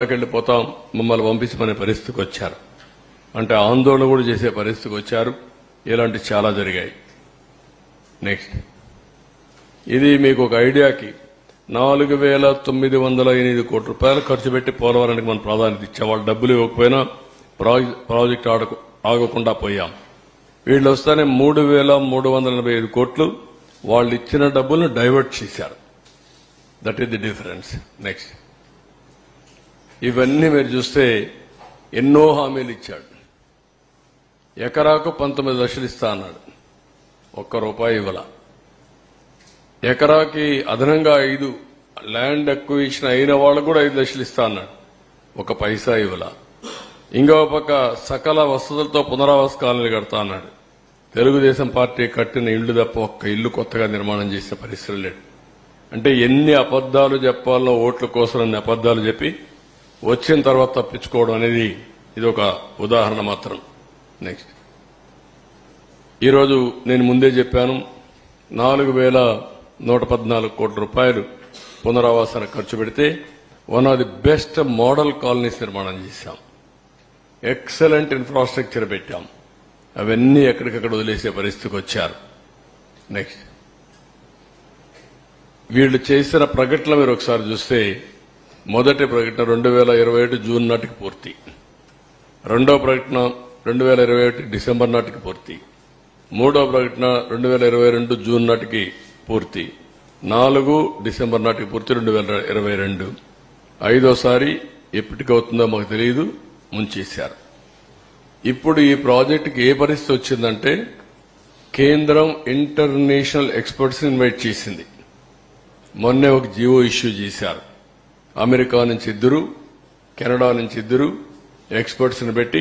వెళ్ళిపోతాం మమ్మల్ని పంపించమనే పరిస్థితికి వచ్చారు. అంటే ఆందోళన కూడా చేసే పరిస్థితికి వచ్చారు. ఇలాంటి చాలా జరిగాయి. నెక్స్ట్, ఇది మీకు ఒక ఐడియాకి 4,908 కోట్ల రూపాయలు ఖర్చు పెట్టి పోలవరానికి మనం ప్రాధాన్యత ఇచ్చాం. వాళ్ళు డబ్బులు ఇవ్వకపోయినా ప్రాజెక్టు ఆగకుండా పోయాం. వీళ్ళు వస్తానే 3,385 కోట్లు వాళ్ళు ఇచ్చిన డబ్బులను డైవర్ట్ చేశారు. That is the difference. Next, ఇవన్నీ మీరు చూస్తే ఎన్నో హామీలు ఇచ్చాడు. ఎకరాకు 19 లక్షలు ఇస్తా అన్నాడు, ఒక్క రూపాయి ఇవ్వాల. ఎకరాకి అదనంగా 5 ల్యాండ్ అక్విజిషన్ అయిన వాళ్ళకు కూడా 5 లక్షలు ఇస్తా అన్నాడు, ఒక పైసా ఇవ్వాల. ఇంకో పక్క సకల వసతులతో పునరావాస కాలనీలు కడతా అన్నాడు. తెలుగుదేశం పార్టీ కట్టిన ఇళ్లు తప్ప ఒక్క ఇల్లు కొత్తగా నిర్మాణం చేసిన పరిస్థితులు లేదు. అంటే ఎన్ని అబద్దాలు చెప్పాలో ఓట్ల కోసం అన్ని అబద్దాలు చెప్పి వచ్చిన తర్వాత తప్పించుకోవడం అనేది ఇది ఒక ఉదాహరణ మాత్రం. నెక్స్ట్, ఈరోజు నేను ముందే చెప్పాను 4,114 కోట్ల రూపాయలు పునరావాసానికి ఖర్చు పెడితే one of the best model colonies నిర్మాణం చేశాం. ఎక్సలెంట్ ఇన్ఫ్రాస్ట్రక్చర్ పెట్టాం. అవన్నీ ఎక్కడికక్కడ వదిలేసే పరిస్థితికి వచ్చారు. నెక్స్ట్, వీళ్ళు చేసిన ప్రకటన మీరు ఒకసారి చూస్తే మొదటి ప్రకటన 2021 జూన్ నాటికి పూర్తి, రెండో ప్రకటన 2021 డిసెంబర్ నాటికి పూర్తి, మూడో ప్రకటన 2022 జూన్ నాటికి పూర్తి, 4 డిసెంబర్ నాటికి పూర్తి 2022. ఐదోసారి ఎప్పటికవుతుందో మాకు తెలియదు, ముంచేశారు. ఇప్పుడు ఈ ప్రాజెక్టుకి ఏ పరిస్థితి వచ్చిందంటే కేంద్రం ఇంటర్నేషనల్ ఎక్స్పర్ట్స్ ఇన్వైట్ చేసింది. మొన్నే ఒక జియో ఇష్యూ చేశారు. అమెరికా నుంచి 2, కెనడా నుంచి 2 ఎక్స్పర్ట్స్ ని పెట్టి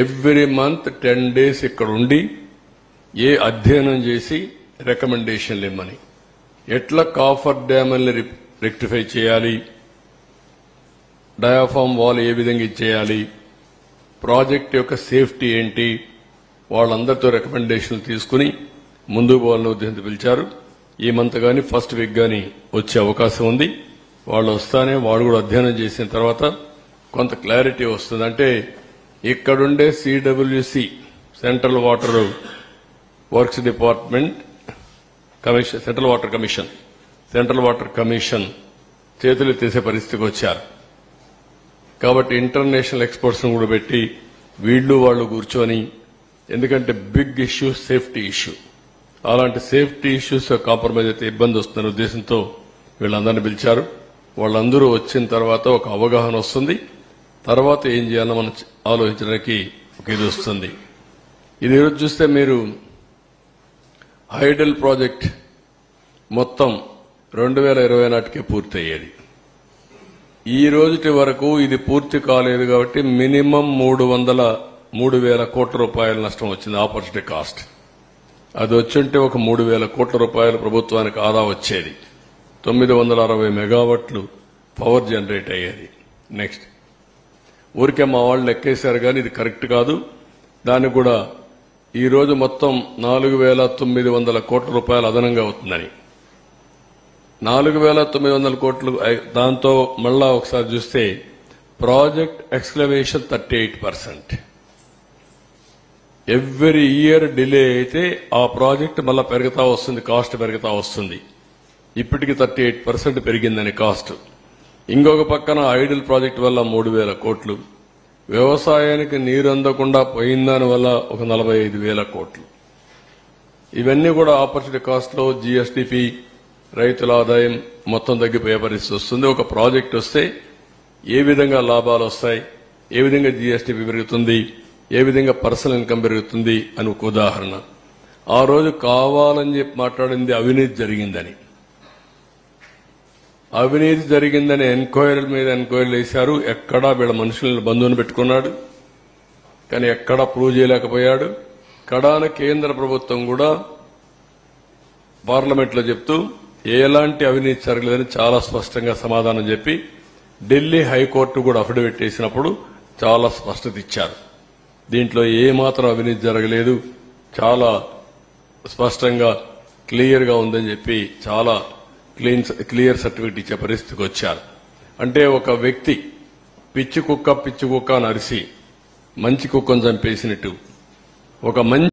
ఎవ్రీ మంత్ 10 days ఇక్కడ ఉండి ఏ అధ్యయనం చేసి రికమెండేషన్లు ఇమ్మని, ఎట్లా కాఫర్ డ్యామ్ని రెక్టిఫై చేయాలి, డయాఫామ్ వాల్ ఏ విధంగా ఇచ్చేయాలి, ప్రాజెక్ట్ యొక్క సేఫ్టీ ఏంటి, వాళ్ళందరితో రికమెండేషన్లు తీసుకుని ముందుకు పోవాలని ఉద్దేశంతో పిలిచారు. ఈ మంత్ గాని ఫస్ట్ వీక్ గాని వచ్చే అవకాశం ఉంది. వాళ్ళు వస్తానే వాళ్ళు కూడా అధ్యయనం చేసిన తర్వాత కొంత క్లారిటీ వస్తుంది. అంటే ఇక్కడుండే CWC central water works department commission, central water commission చేతులు తీసే పరిస్థితికి వచ్చారు. కాబట్టి ఇంటర్నేషనల్ ఎక్స్పర్ట్స్ కూడా పెట్టి వీళ్ళు వాళ్ళు కూర్చొని, ఎందుకంటే బిగ్ ఇష్యూ సేఫ్టీ ఇష్యూ, అలాంటి సేఫ్టీ ఇష్యూస్ కాంప్రమైజ్ అయితే ఇబ్బంది వస్తున్న ఉద్దేశంతో వీళ్ళందరినీ పిలిచారు. వాళ్ళందరూ వచ్చిన తర్వాత ఒక అవగాహన వస్తుంది. తర్వాత ఏం చేయాలో మనం ఆలోచించడానికి ఒక ఇది వస్తుంది. ఇది ఈరోజు చూస్తే మీరు హైడల్ ప్రాజెక్ట్ మొత్తం 2020 నాటికే పూర్తి అయ్యేది. ఈ రోజుటి వరకు ఇది పూర్తి కాలేదు కాబట్టి మినిమం 3,000 కోట్ల రూపాయల నష్టం వచ్చింది, ఆపర్చునిటీ కాస్ట్. అది వచ్చుంటే ఒక 3,000 కోట్ల రూపాయలు ప్రభుత్వానికి ఆదా వచ్చేది. 960 మెగావాట్లు పవర్ జనరేట్ అయ్యేది. నెక్స్ట్, ఊరికే మా వాళ్ళు లెక్కేశారు కానీ ఇది కరెక్ట్ కాదు. దానికి కూడా ఈ రోజు మొత్తం 4,900 కోట్ల రూపాయలు అదనంగా అవుతుందని. 4,900 కోట్లు దాంతో మళ్ళా ఒకసారి చూస్తే ప్రాజెక్ట్ ఎక్స్క్లవేషన్ 38%. ఎవ్రీ ఇయర్ డిలే అయితే ఆ ప్రాజెక్ట్ మళ్ళా పెరుగుతా వస్తుంది, కాస్ట్ పెరుగుతా వస్తుంది. ఇప్పటికి 38% పెరిగిందని కాస్ట్. ఇంకొక పక్కన ఐడిల్ ప్రాజెక్టు వల్ల 3,000 కోట్లు, వ్యవసాయానికి నీరు అందకుండా పోయిందాని వల్ల ఒక 45,000 కోట్లు. ఇవన్నీ కూడా ఆపర్చునిటీ కాస్ట్ లో జీఎస్టీపీ, రైతుల ఆదాయం మొత్తం తగ్గిపోయే పరిస్థితి వస్తుంది. ఒక ప్రాజెక్ట్ వస్తే ఏ విధంగా లాభాలు వస్తాయి, ఏ విధంగా జీఎస్టీపీ పెరుగుతుంది, ఏ విధంగా పర్సనల్ ఇన్కమ్ పెరుగుతుంది అని ఒక ఉదాహరణ. ఆ రోజు కావాలని చెప్పి మాట్లాడింది అవినీతి జరిగిందని. అవినీతి జరిగిందని ఎంక్వైరీల మీద ఎంక్వైరీలు వేశారు. ఎక్కడా వీళ్ళ మనుషులను బంధువుని పెట్టుకున్నాడు, కానీ ఎక్కడా ప్రూవ్ చేయలేకపోయాడు. కడాన కేంద్ర ప్రభుత్వం కూడా పార్లమెంట్లో చెప్తూ ఎలాంటి అవినీతి జరగలేదని చాలా స్పష్టంగా సమాధానం చెప్పి ఢిల్లీ హైకోర్టు కూడా అఫిడవిట్ వేసినప్పుడు చాలా స్పష్టత ఇచ్చారు. దీంట్లో ఏమాత్రం అవినీతి జరగలేదు, చాలా స్పష్టంగా క్లియర్ గా ఉందని చెప్పి చాలా క్లియర్ సర్టిఫికెట్ ఇచ్చే పరిస్థితికి వచ్చారు. అంటే ఒక వ్యక్తి పిచ్చి కుక్క అని అరిసి మంచి కుక్కను చంపేసినట్టు ఒక మంచి